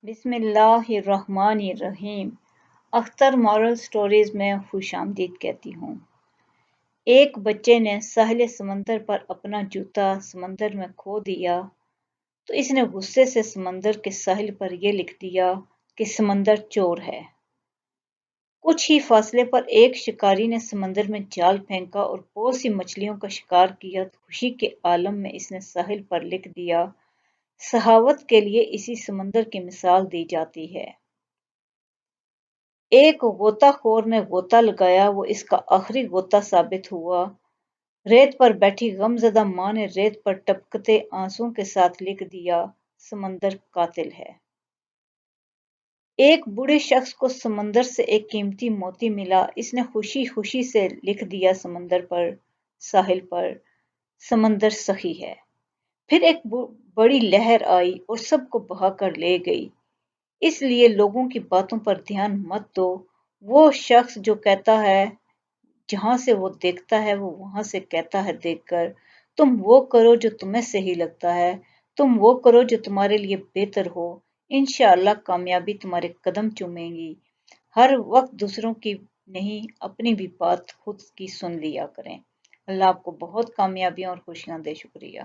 بسم اللہ الرحمن الرحیم۔ اختر مورل سٹوریز میں خوش آمدید کہتی ہوں۔ ایک بچے نے ساحل سمندر پر اپنا جوتا سمندر میں کھو دیا تو اس نے غصے سے سمندر کے ساحل پر یہ لکھ دیا کہ سمندر چور ہے۔ کچھ ہی فاصلے پر ایک شکاری نے سمندر میں جال پھینکا اور بہت سی مچھلیوں کا شکار کیا تو خوشی کے عالم میں اس نے ساحل پر لکھ دیا، سخاوت کے لیے اسی سمندر کی مثال دی جاتی ہے۔ ایک غوطہ خور نے غوطہ لگایا، وہ اس کا آخری غوطہ ثابت ہوا۔ ریت پر بیٹھی غم زدہ ماں نے ریت پر ٹپکتے آنسوؤں کے ساتھ لکھ دیا، سمندر قاتل ہے۔ ایک بوڑھے شخص کو سمندر سے ایک قیمتی موتی ملا، اس نے خوشی خوشی سے لکھ دیا سمندر پر، ساحل پر، سمندر سخی ہے۔ پھر ایک بڑی لہر آئی اور سب کو بہا کر لے گئی۔ اس لیے لوگوں کی باتوں پر دھیان مت دو۔ وہ شخص جو کہتا ہے جہاں سے وہ دیکھتا ہے وہ وہاں سے کہتا ہے دیکھ کر، تم وہ کرو جو تمہیں صحیح لگتا ہے، تم وہ کرو جو تمہارے لیے بہتر ہو، انشاءاللہ کامیابی تمہارے قدم چومے گی۔ ہر وقت دوسروں کی نہیں، اپنی بھی بات خود کی سن لیا کریں۔ اللہ آپ کو بہت کامیابیاں اور خوشیاں دے۔ شکریہ۔